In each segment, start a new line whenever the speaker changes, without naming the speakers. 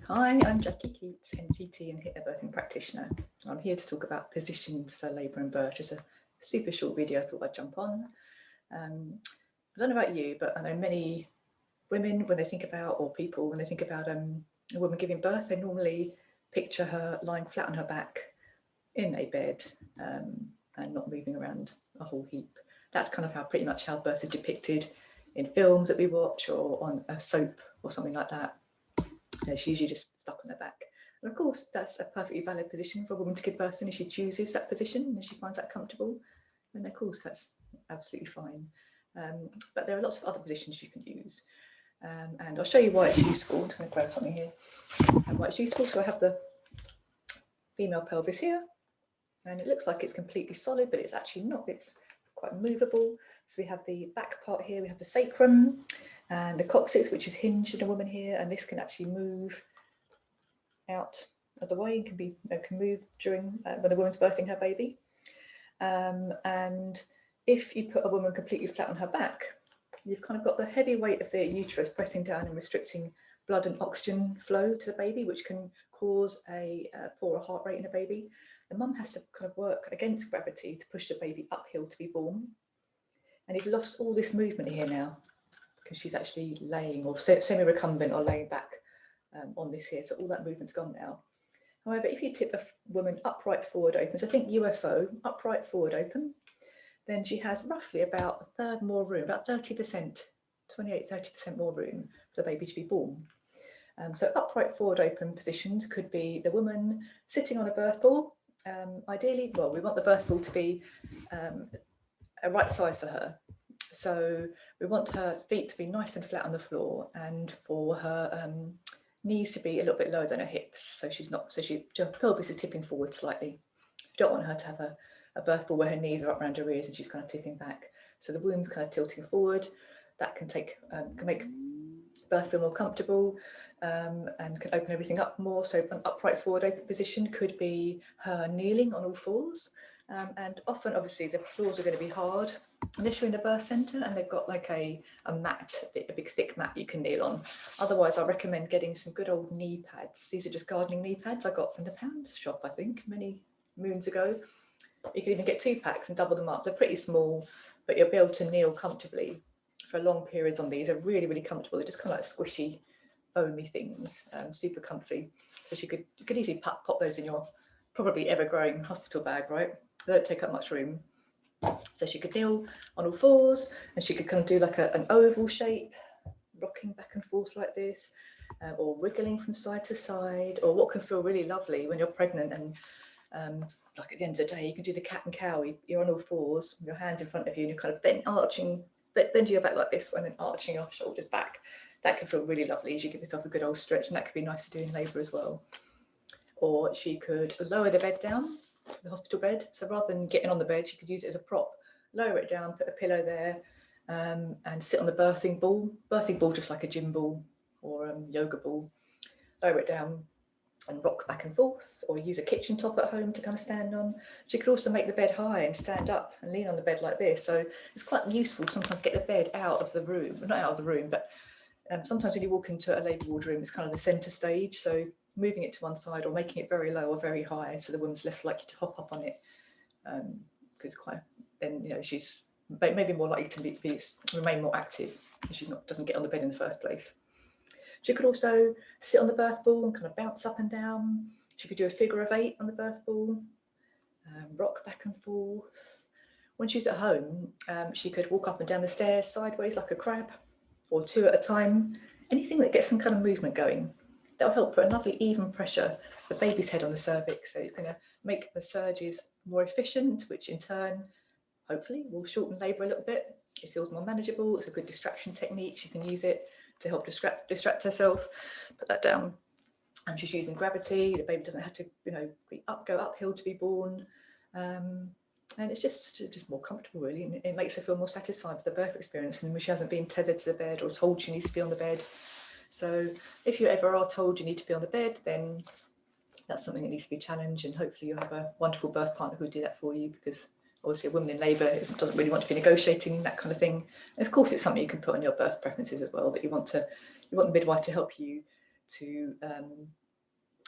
Hi, I'm Jackie Keats, NCT and hypnobirthing practitioner. I'm here to talk about positions for labour and birth. Just a super short video I thought I'd jump on. I don't know about you, but I know many women, when they think about, or people, when they think about a woman giving birth, they normally picture her lying flat on her back in a bed and not moving around a whole heap. That's kind of pretty much how births are depicted in films that we watch or on a soap or something like that. She's usually just stuck on her back. And of course, that's a perfectly valid position for a woman to give birth in if she chooses that position and she finds that comfortable. Then of course, that's absolutely fine. But there are lots of other positions you can use. And I'll show you why it's useful. I'm just going to grab something here. And why it's useful. So I have the female pelvis here. And it looks like it's completely solid, but it's actually not. It's quite movable. So we have the back part here. We have the sacrum and the coccyx, which is hinged in a woman here. And this can actually move out of the way and can move during when the woman's birthing her baby. And if you put a woman completely flat on her back, you've kind of got the heavy weight of the uterus pressing down and restricting blood and oxygen flow to the baby, which can cause a poorer heart rate in a baby. The mum has to kind of work against gravity to push the baby uphill to be born. And you've lost all this movement here now because she's actually laying or semi-recumbent or laying back on this here. So all that movement's gone now. However, if you tip a woman upright forward open, so think UFO, upright forward open, then she has roughly about a third more room, about 30%, 28-30% more room for the baby to be born. So upright forward open positions could be the woman sitting on a birth ball. Ideally, well, we want the birth ball to be a right size for her. So we want her feet to be nice and flat on the floor and for her knees to be a little bit lower than her hips. So her pelvis is tipping forward slightly. You don't want her to have a birth ball where her knees are up around her ears and she's kind of tipping back. So the womb's kind of tilting forward. That can make birth feel more comfortable and can open everything up more. So an upright forward open position could be her kneeling on all fours. And often, obviously, the floors are going to be hard unless you're in the birth centre and they've got like a mat, a big thick mat you can kneel on. Otherwise, I recommend getting some good old knee pads. These are just gardening knee pads I got from the Pounds shop, I think, many moons ago. You can even get 2 packs and double them up. They're pretty small, but you'll be able to kneel comfortably for long periods on these. They're really, really comfortable. They're just kind of like squishy, foamy things, super comfy. So you could easily pop those in your probably ever-growing hospital bag, right? They don't take up much room. So she could kneel on all fours and she could kind of do like an oval shape, rocking back and forth like this, or wriggling from side to side, or what can feel really lovely when you're pregnant and like at the end of the day, you can do the cat and cow. You're on all fours, your hands in front of you, and you're kind of bending your back like this and then arching your shoulders back. That can feel really lovely as you give yourself a good old stretch, and that could be nice to do in labour as well. Or she could lower the bed down, the hospital bed. So rather than getting on the bed, she could use it as a prop, lower it down, put a pillow there, and sit on the birthing ball just like a gym ball or yoga ball, lower it down and rock back and forth, or use a kitchen top at home to kind of stand on. She could also make the bed high and stand up and lean on the bed like this. So it's quite useful to sometimes get the bed out of the room, not out of the room, but sometimes when you walk into a labour ward room, it's kind of the centre stage. So moving it to one side or making it very low or very high, so the woman's less likely to hop up on it, because she's maybe more likely to remain more active if she doesn't get on the bed in the first place. She could also sit on the birth ball and kind of bounce up and down. She could do a figure of 8 on the birth ball, rock back and forth. When she's at home, she could walk up and down the stairs sideways like a crab, or 2 at a time. Anything that gets some kind of movement going. That'll help put a lovely even pressure, the baby's head on the cervix. So it's going to make the surges more efficient, which in turn, hopefully, will shorten labour a little bit. It feels more manageable. It's a good distraction technique. She can use it to help distract herself. Put that down. And she's using gravity. The baby doesn't have to, go uphill to be born. And it's just more comfortable, really. And it makes her feel more satisfied with the birth experience, and she hasn't been tethered to the bed or told she needs to be on the bed. So if you ever are told you need to be on the bed, then that's something that needs to be challenged, and hopefully you'll have a wonderful birth partner who will do that for you, because obviously a woman in labour doesn't really want to be negotiating that kind of thing. And of course, it's something you can put on your birth preferences as well, that you want the midwife to help you to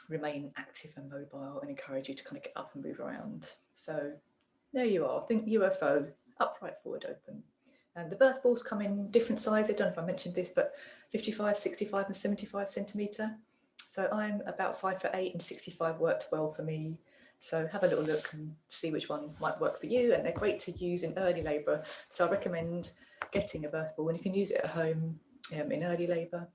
remain active and mobile and encourage you to kind of get up and move around. So there you are. Think UFO, upright, forward, open. And the birth balls come in different sizes. I don't know if I mentioned this, but 55, 65 and 75 centimetre. So I'm about 5'8" and 65 worked well for me. So have a little look and see which one might work for you. And they're great to use in early labour. So I recommend getting a birth ball, and you can use it at home in early labour.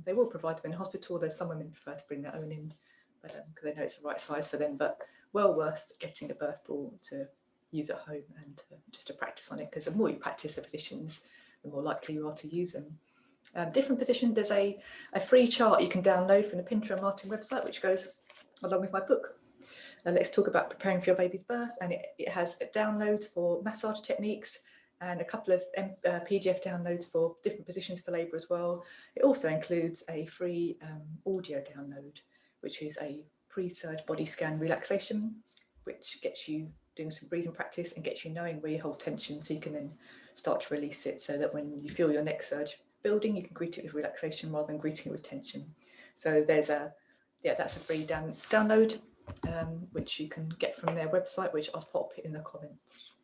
They will provide them in hospital. There's some women prefer to bring their own in, but because they know it's the right size for them. But well worth getting a birth ball to use at home and just to practice on it, because the more you practice the positions, the more likely you are to use them. Different position, there's a free chart you can download from the Pinter and Martin website, which goes along with my book. Let's talk about preparing for your baby's birth, and it has downloads for massage techniques and a couple of PDF downloads for different positions for labour as well. It also includes a free audio download, which is a pre-surge body scan relaxation, which gets you doing some breathing practice and gets you knowing where you hold tension, so you can then start to release it, so that when you feel your next surge building, you can greet it with relaxation rather than greeting it with tension. So there's that's a free download, which you can get from their website, which I'll pop in the comments.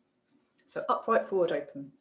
So upright, forward, open.